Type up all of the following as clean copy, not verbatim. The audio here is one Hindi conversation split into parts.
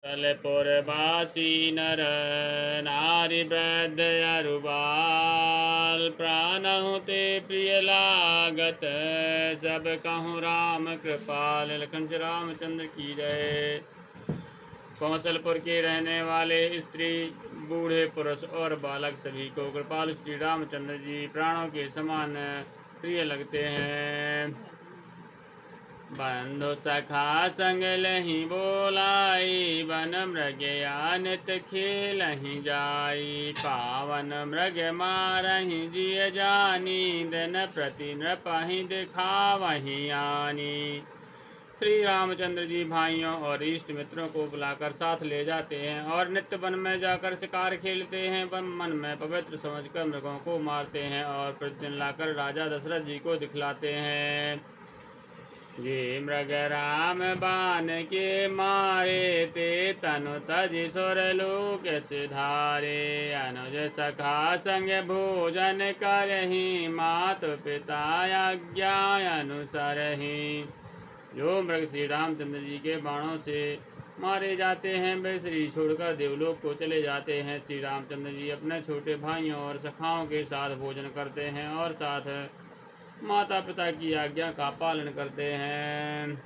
तलपुरवासी नर नारी वृद्ध अरुबाल प्राणहु ते प्रिय लागत सब कहूँ राम कृपाल। लखन से रामचंद्र की जय। कौशलपुर के रहने वाले स्त्री बूढ़े पुरुष और बालक सभी को कृपाल श्री रामचंद्र जी प्राणों के समान प्रिय लगते हैं। बंधु सखा संग लही बोलाई वन मृग नित खेलहि जाई पावन मृग मारहि जिय जानी दिन प्रति नृपहि दिखावहि आनी। श्री रामचंद्र जी भाइयों और इष्ट मित्रों को बुलाकर साथ ले जाते हैं और नित्य वन में जाकर शिकार खेलते हैं। मन में पवित्र समझकर मृगों को मारते हैं और प्रतिदिन लाकर राजा दशरथ जी को दिखलाते हैं। जे मृग राम बान के मारे ते तनु तज सुर लोक सिधारे अनुज सखा संग भोजन करहि मातु पिता आज्ञा अनुसरहि। जो मृग श्री रामचंद्र जी के बाणों से मारे जाते हैं वे शरीर छोड़कर देवलोक को चले जाते हैं। श्री रामचंद्र जी अपने छोटे भाइयों और सखाओं के साथ भोजन करते हैं और साथ माता पिता की आज्ञा का पालन करते हैं।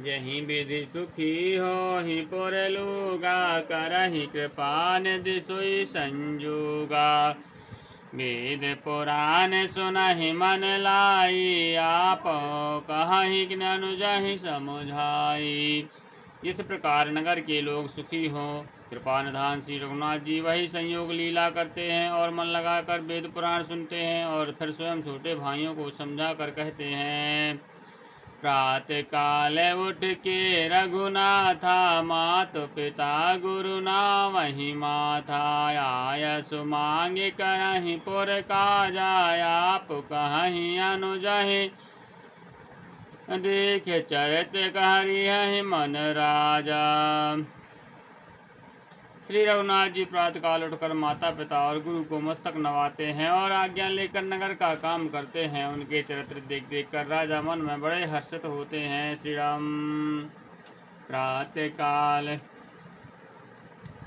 यही विधि सुखी हो ही पुर लूगा करहि कृपा निधि सोई संजोगा। वेद पुराण सुनहि मन लाई आप कहि अनुजहि समुझाई। इस प्रकार नगर के लोग सुखी हों। कृपा निधान श्री रघुनाथ जी वही संयोग लीला करते हैं और मन लगाकर वेद पुराण सुनते हैं और फिर स्वयं छोटे भाइयों को समझा कर कहते हैं। प्रातः काल उठ के रघुनाथा मातु पिता गुरु नामहि माथा आय सुमांग करहि पुर काजा आप कहि अनुजहि देख चरित कहरिहि मन राजा। श्री रघुनाथ जी प्रातः काल उठकर माता पिता और गुरु को मस्तक नवाते हैं और आज्ञा लेकर नगर का काम करते हैं। उनके चरित्र देख देख कर राजा मन में बड़े हर्षित होते हैं। श्री राम प्रातः काल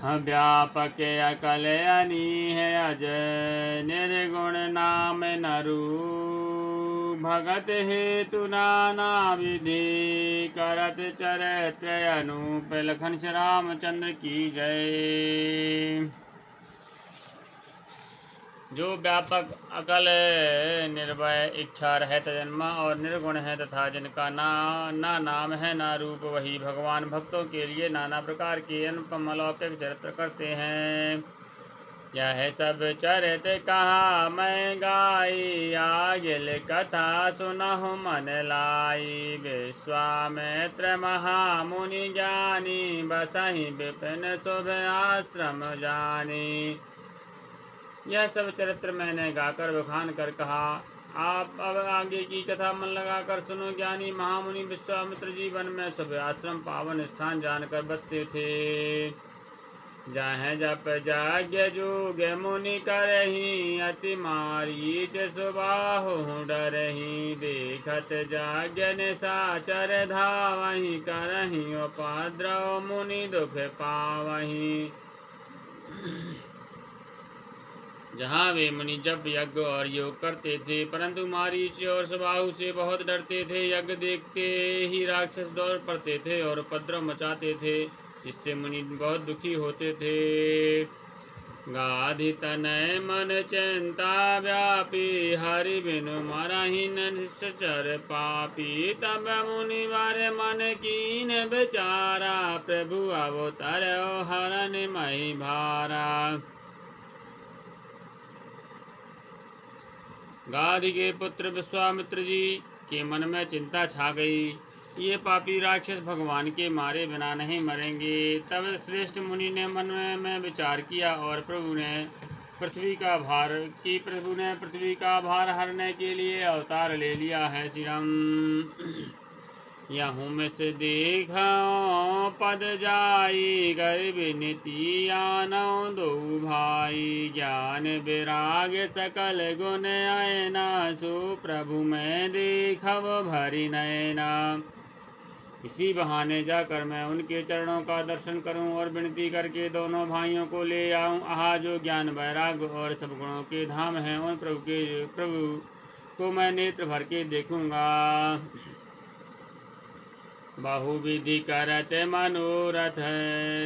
व्यापक अकल अनीह अजय निर्गुण नाम नरु भगत हेतु नाना विधि करत चरित्र अनूप। लखन श्री रामचंद्र की जय। जो व्यापक अकल निर्भय इच्छा रहित जन्मा और निर्गुण है तथा जिनका ना नाम है ना रूप वही भगवान भक्तों के लिए नाना प्रकार के अनुपम अलौकिक चरित्र करते हैं। यह सब चरित कहा मैं गाई आगिल कथा सुनहु मन लाई। विश्वामित्र महामुनि ज्ञानी बसहि विपिन शुभ आश्रम जानी। यह सब चरित्र मैंने गाकर बखान कर कहा। आप अब आगे की कथा मन लगाकर सुनो। ज्ञानी महामुनि विश्वामित्र जी वन में शुभ आश्रम पावन स्थान जानकर बसते थे। जहाँ जप यज्ञ जोग मुनि करही अति मारीच सुबाहु डरही। देखत यज्ञ निशाचर धावही करही उपद्रव मुनि दुख पावही। जहाँ वे मुनि जप यज्ञ और योग करते थे परंतु मारीच और सुबाहु से बहुत डरते थे। यज्ञ देखते ही राक्षस दौड़ पड़ते थे और उपद्रव मचाते थे। इससे मुनि बहुत दुखी होते थे। गाधि तनय मन चिंता व्यापी हरि बिनु मरहि निश्चर पापी। तब मुनि वर मन कीन विचारा प्रभु अवतर हरन मही भारा। गाधि के पुत्र विश्वामित्र जी के मन में चिंता छा गई। ये पापी राक्षस भगवान के मारे बिना नहीं मरेंगे। तब श्रेष्ठ मुनि ने मन में विचार किया और प्रभु ने पृथ्वी का भार हरने के लिए अवतार ले लिया है। श्री राम यहूँ में से देखो पद जाई गर्भ नीति आनो दो भाई। ज्ञान विराग सकल गुण आयना सो प्रभु में देखव भरी नयना। इसी बहाने जाकर मैं उनके चरणों का दर्शन करूं और विनती करके दोनों भाइयों को ले आऊं। आहा, जो ज्ञान वैराग्य और सब गुणों के धाम हैं, उन प्रभु को मैं नेत्र भर के देखूंगा। बहुविधि करते मनोरथ,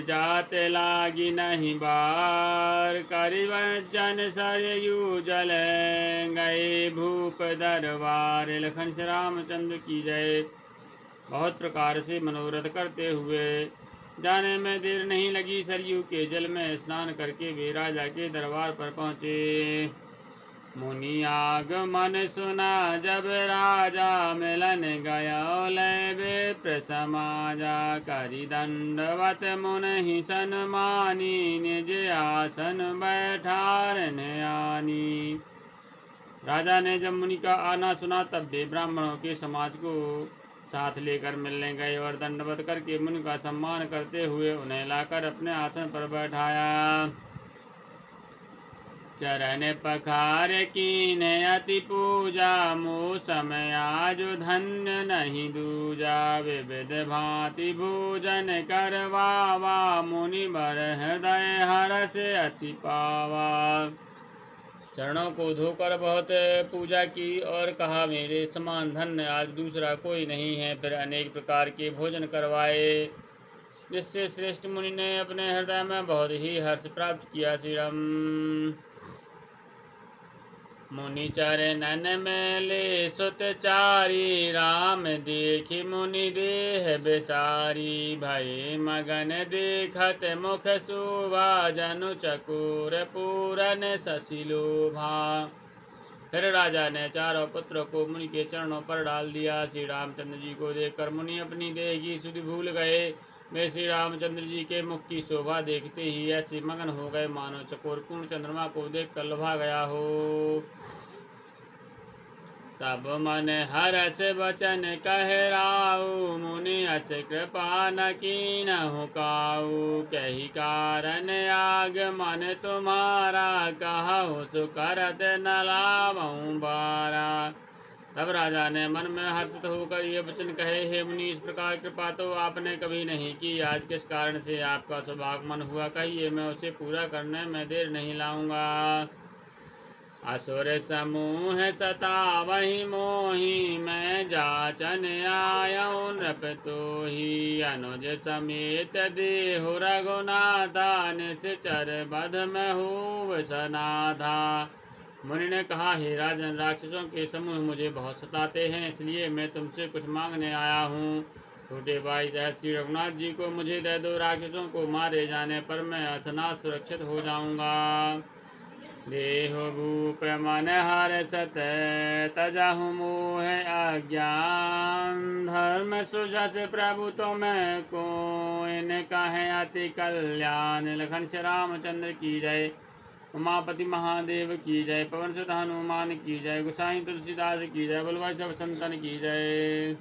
जाते लागी नहीं बार। करिवज्जन सरयू जल, गए भूप दरबार। लखन श्री रामचंद्र की जय। बहुत प्रकार से मनोरथ करते हुए जाने में देर नहीं लगी। सरयू के जल में स्नान करके वे राजा के दरबार पर पहुँचे। मुनि आगमन सुना जब राजा, मिलन गयो लय विप्र समाजा। करि दंडवत मुनि सन्मानी, निज आसन बैठारन आनी। राजा ने जब मुनि का आना सुना तब वे ब्राह्मणों के समाज को साथ लेकर मिलने गए और दंडवत करके मुनि का सम्मान करते हुए उन्हें लाकर अपने आसन पर बैठाया। चरण पखार कीन अति पूजा, मो समय आज धन्य नहीं दूजा। विविध भांति भोजन करवावा, मुनि बर हृदय हरस अति पावा। चरणों को धोकर बहुत पूजा की और कहा, मेरे समान धन्य आज दूसरा कोई नहीं है। फिर अनेक प्रकार के भोजन करवाए, जिससे श्रेष्ठ मुनि ने अपने हृदय में बहुत ही हर्ष प्राप्त किया। श्री राम। मुनि चरणन में ले सुत चारी, राम देखी मुनि देह बेसारी। भय मगन देखत मुख शोभा, जनु चकोर पूरन शशि लोभा। फिर राजा ने चारों पुत्रों को मुनि के चरणों पर डाल दिया। श्री रामचंद्र जी को देखकर मुनि अपनी देह की सुधि भूल गए। वे श्री रामचंद्र जी के मुख की शोभा देखते ही ऐसे मगन हो गए मानो चकोर पूर्ण चंद्रमा को देखकर लुभा गया हो। तब मन हरस वचन कहराऊ, मुनि अस कृपा न कीन्हु काऊ। कही कारण आगमन तुम्हारा, कहु सुकरत न लावऊं बारा। तब राजा ने मन में हर्षित होकर ये वचन कहे, हे मुनि, इस प्रकार कृपा तो आपने कभी नहीं की। आज किस कारण से आपका शुभागमन हुआ, कहिए, मैं उसे पूरा करने में देर नहीं लाऊंगा। असुर समूह सतावहि मोहि, मैं जाचन आयऊ नृप तोहि। अनुज समेत देहु रघुनाथा, निश्चर बध में होव सनाथा। मुनि ने कहा, हे राजन, राक्षसों के समूह मुझे बहुत सताते हैं, इसलिए मैं तुमसे कुछ मांगने आया हूँ। छोटे भाई सहित श्री रघुनाथ जी को मुझे दे दो। राक्षसों को मारे जाने पर मैं अनाथ सुरक्षित हो जाऊंगा। देहु भूप मन हर्षत, तजहु मोह अज्ञान। धर्म सुजस प्रभु तुम को, इन कहे अति कल्याण। लखन श्री रामचंद्र की जय। उमापति महादेव की जय। पवन सुत हनुमान की जय। गोसाई तुलसीदास की जय। बोलो भाई सब संतन की जय।